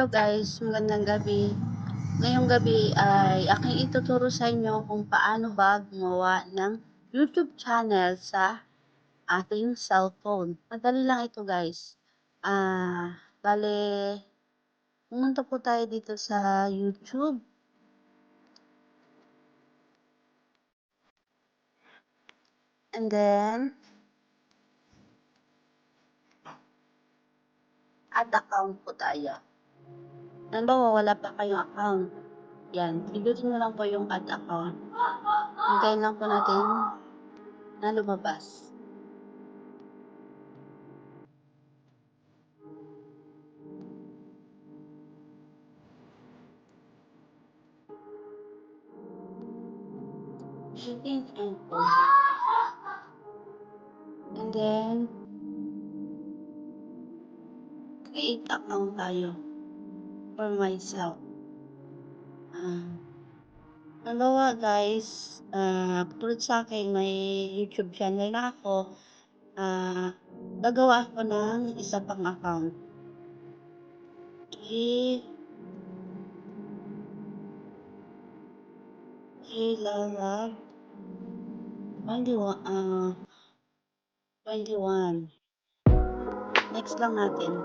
Hello guys, magandang gabi. Ngayong gabi ay aking ituturo sa inyo kung paano ba gumawa ng YouTube channel sa ating cellphone. Madali lang ito guys. Bale, pumunta po tayo dito sa YouTube. And then, add account po tayo. Halimbawa, wala pa kayong account. Yan, pindutin mo lang po yung add account. Hintayin lang po natin na lumabas. And then, create account tayo for myself. Halimbawa guys, tulad sa akin, may YouTube channel na ako. Gagawa ako ng isa pang account. Lara 21. Next lang natin.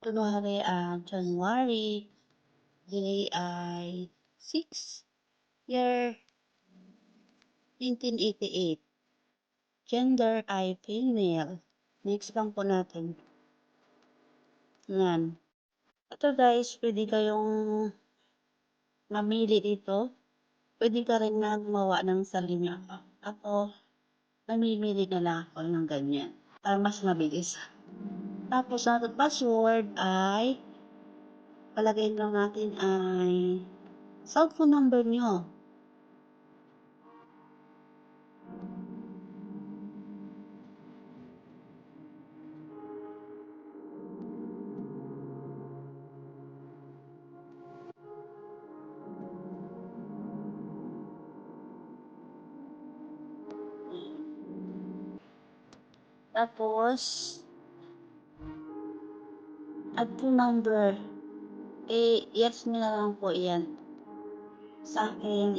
Kunwari, January, day ay 6, year 1988. Gender ay female. Next lang po natin. Yan. Ito guys, pwede kayong mamili dito. Pwede ka rin na gumawa ng sarili mo. Ako, namimili na lang ako ng ganyan. Para mas mabilis. Tapos, ang password ay palagay lang natin ay cellphone number nyo. Tapos, add to number. Yes nyo na lang po yan. Sa akin,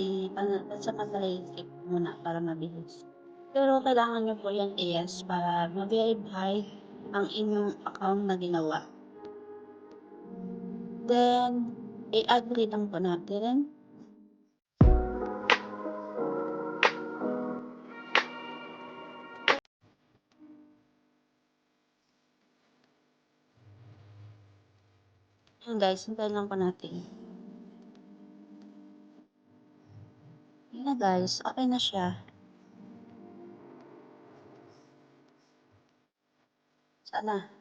sa madaling muna para mabilis. Pero kailangan nyo po yan yes para ma-verify ang inyong account na ginawa. Then, i-agree lang po natin. Yan guys, hintayin lang po natin. Yan na guys, okay na siya. Sana.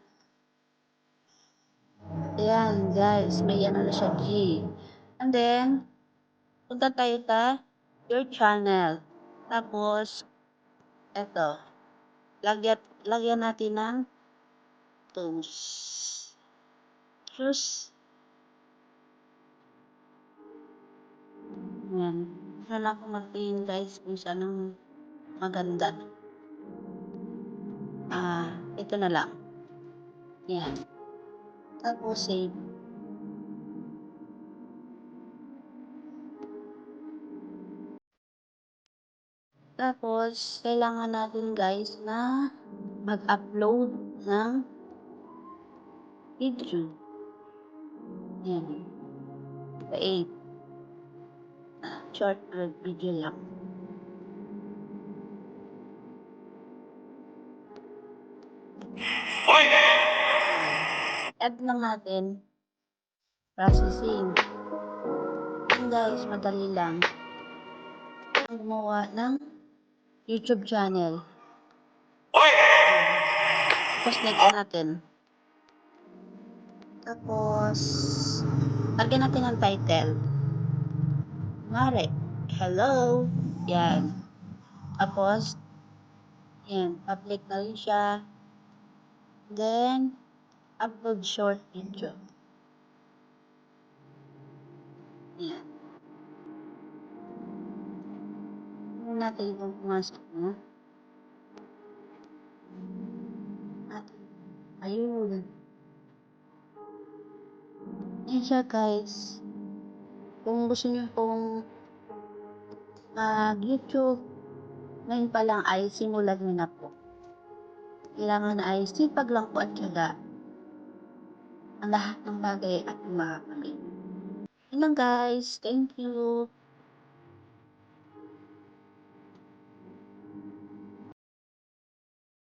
Ayan guys, may ano na siya G. And then, punta tayo sa your channel. Tapos, eto. Lagyan natin ng tools. Choose. Ayan. Wala akong magtingin guys kung saan ang maganda. Ito na lang. Ayan. Tapos, save. Tapos, kailangan natin guys na mag-upload ng video. Ayan. Create. Short video lang. Add lang natin. Processing. Ayan guys, madali lang. Gumawa ng YouTube channel. Tapos next natin. Tapos, lagyan natin ang title. Mare, hello. Yan. Tapos, yan, public na rin siya. Then, upload short video. Yan. Ano natin kung pumasok mo? Natin. Ayun, yun siya guys. Kung gusto niyo pong mag-YouTube, ngayon pa lang ay simulan niyo na po. Kailangan ay sipag lang po at tiyaga. Ang lahat ng bagay at makakabit. Yun lang guys, thank you.